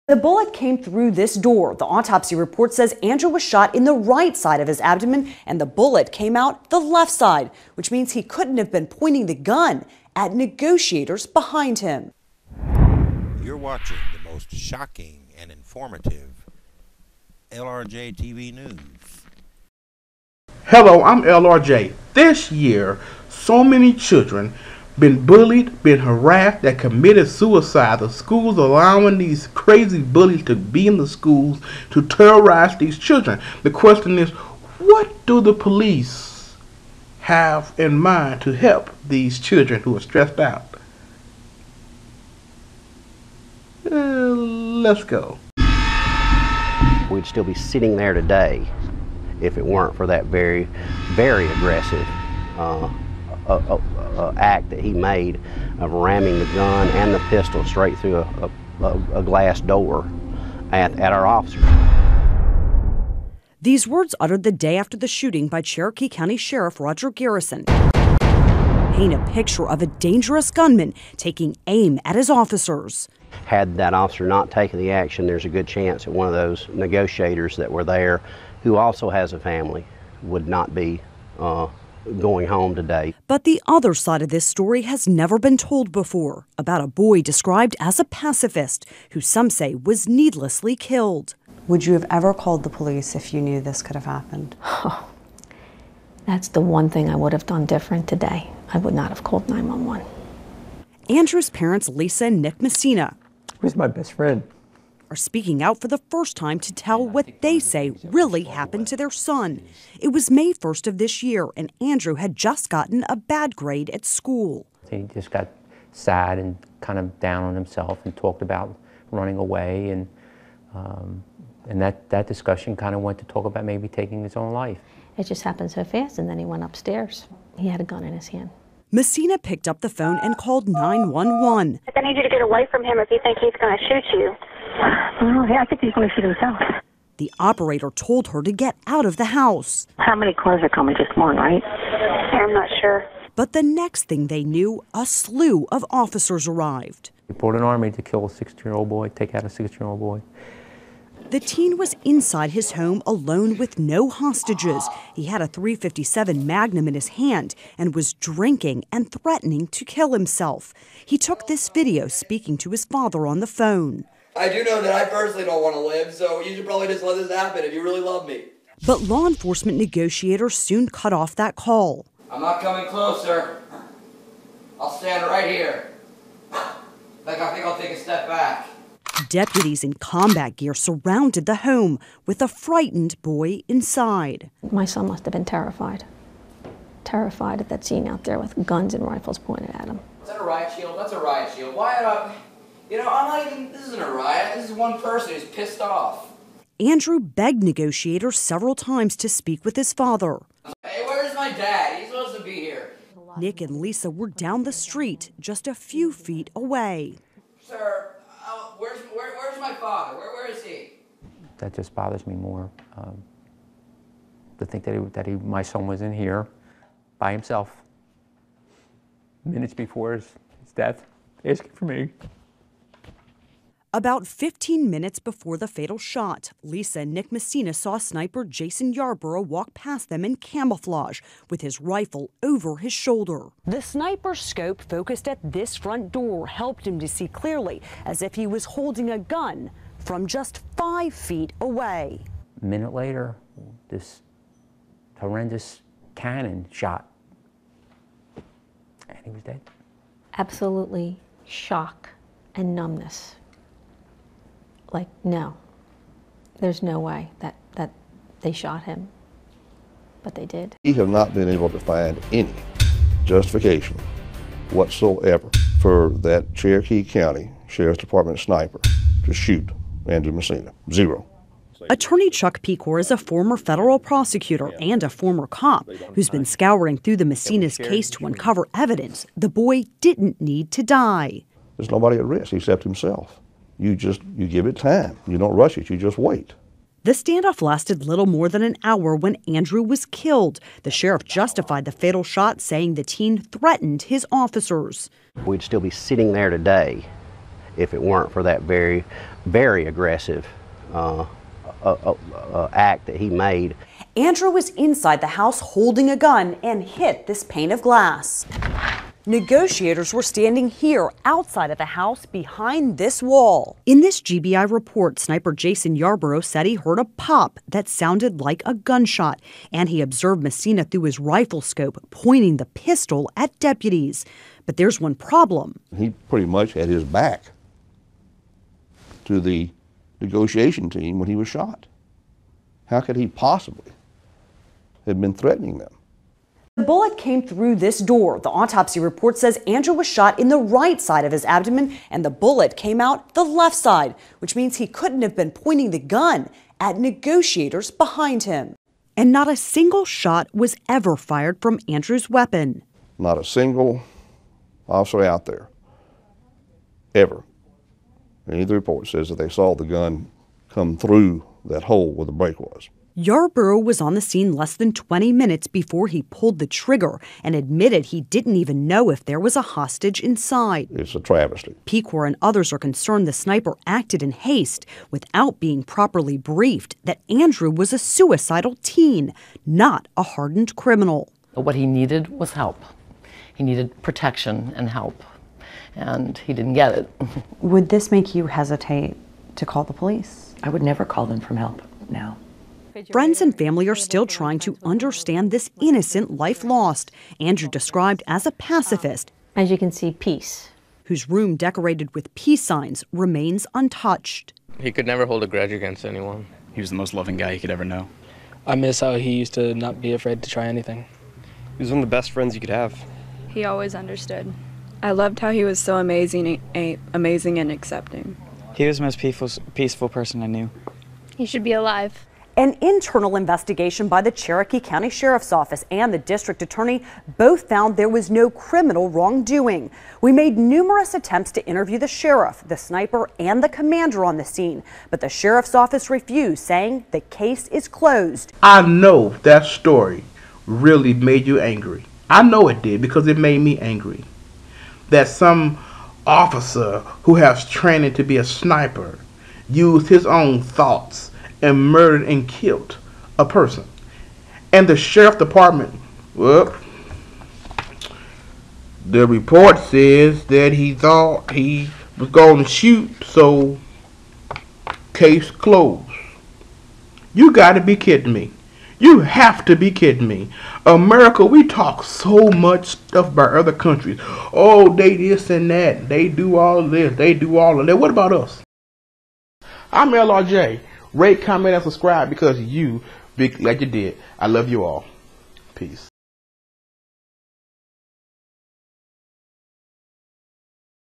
The bullet came through this door. The autopsy report says Andrew was shot in the right side of his abdomen and the bullet came out the left side, which means he couldn't have been pointing the gun at negotiators behind him. You're watching the most shocking and informative LRJ TV News. Hello, I'm LRJ. This year, so many children been bullied, been harassed, that committed suicide. The schools allowing these crazy bullies to be in the schools to terrorize these children. The question is, what do the police have in mind to help these children who are stressed out? Let's go. We'd still be sitting there today if it weren't for that very, very aggressive act that he made of ramming the gun and the pistol straight through a glass door at our officers. These words uttered the day after the shooting by Cherokee County Sheriff Roger Garrison paint a picture of a dangerous gunman taking aim at his officers. Had that officer not taken the action, there's a good chance that one of those negotiators that were there, who also has a family, would not be going home today. But the other side of this story has never been told before, about a boy described as a pacifist who some say was needlessly killed. Would you have ever called the police if you knew this could have happened? Oh, that's the one thing I would have done different today. I would not have called 911. Andrew's parents, Lisa and Nick Messina, who's my best friend, are speaking out for the first time to tell what they say really happened to their son. It was May 1st of this year, and Andrew had just gotten a bad grade at school. He just got sad and kind of down on himself and talked about running away, and that discussion kind of went to talk about maybe taking his own life. It just happened so fast, and then he went upstairs. He had a gun in his hand. Messina picked up the phone and called 911. I need you to get away from him if you think he's going to shoot you. Oh, yeah, I think he's going to shoot himself. The operator told her to get out of the house. How many cars are coming? Just one, right? I'm not sure. But the next thing they knew, a slew of officers arrived. We brought an army to kill a 16-year-old boy, take out a 16-year-old boy. The teen was inside his home alone with no hostages. He had a .357 Magnum in his hand and was drinking and threatening to kill himself. He took this video speaking to his father on the phone. I do know that I personally don't want to live, so you should probably just let this happen if you really love me. But law enforcement negotiators soon cut off that call. I'm not coming closer. I'll stand right here. I think I'll take a step back. Deputies in combat gear surrounded the home with a frightened boy inside. My son must have been terrified. Terrified at that scene out there with guns and rifles pointed at him. Is that a riot shield? That's a riot shield. Why, you know, I'm not even, this isn't a riot. This is one person who's pissed off. Andrew begged negotiators several times to speak with his father. Hey, where's my dad? He's supposed to be here. Nick and Lisa were down the street, just a few feet away. Sir, where's my father? Where is he? That just bothers me more. To think that my son was in here by himself minutes before his death, asking for me. About 15 minutes before the fatal shot, Lisa and Nick Messina saw sniper Jason Yarborough walk past them in camouflage with his rifle over his shoulder. The sniper's scope focused at this front door helped him to see clearly, as if he was holding a gun from just 5 feet away. A minute later, this horrendous cannon shot, and he was dead. Absolutely shock and numbness. Like, no, there's no way that they shot him, but they did. We have not been able to find any justification whatsoever for that Cherokee County Sheriff's Department sniper to shoot Andrew Messina. Zero. Attorney Chuck Pecor is a former federal prosecutor and a former cop who's been scouring through the Messina's case to uncover evidence the boy didn't need to die. There's nobody at risk except himself. You give it time. You don't rush it, you just wait. The standoff lasted little more than an hour when Andrew was killed. The sheriff justified the fatal shot, saying the teen threatened his officers. We'd still be sitting there today if it weren't for that very, very aggressive act that he made. Andrew was inside the house holding a gun and hit this pane of glass. Negotiators were standing here outside of the house behind this wall. In this GBI report, sniper Jason Yarborough said he heard a pop that sounded like a gunshot, and he observed Messina through his rifle scope, pointing the pistol at deputies. But there's one problem. He pretty much had his back to the negotiation team when he was shot. How could he possibly have been threatening them? The bullet came through this door. The autopsy report says Andrew was shot in the right side of his abdomen and the bullet came out the left side, which means he couldn't have been pointing the gun at negotiators behind him. And not a single shot was ever fired from Andrew's weapon. Not a single officer out there, ever, any of the reports says that they saw the gun come through that hole where the break was. Yarborough was on the scene less than 20 minutes before he pulled the trigger and admitted he didn't even know if there was a hostage inside. It's a travesty. Pecor and others are concerned the sniper acted in haste without being properly briefed that Andrew was a suicidal teen, not a hardened criminal. What he needed was help. He needed protection and help, and he didn't get it. Would this make you hesitate to call the police? I would never call them from help now. Friends and family are still trying to understand this innocent life lost. Andrew described as a pacifist. As you can see, peace. Whose room decorated with peace signs remains untouched. He could never hold a grudge against anyone. He was the most loving guy you could ever know. I miss how he used to not be afraid to try anything. He was one of the best friends you could have. He always understood. I loved how he was so amazing and accepting. He was the most peaceful person I knew. He should be alive. An internal investigation by the Cherokee County Sheriff's Office and the district attorney both found there was no criminal wrongdoing. We made numerous attempts to interview the sheriff, the sniper, and the commander on the scene, but the sheriff's office refused, saying the case is closed. I know that story really made you angry. I know it did because it made me angry. That some officer who has training to be a sniper used his own thoughts and murdered and killed a person. And the sheriff department, well, the report says that he thought he was going to shoot, so case closed. You got to be kidding me. You have to be kidding me. America, we talk so much stuff about other countries. Oh, they this and that. They do all of this. They do all of that. What about us? I'm LRJ. Rate, comment, and subscribe because you, big like you did. I love you all. Peace.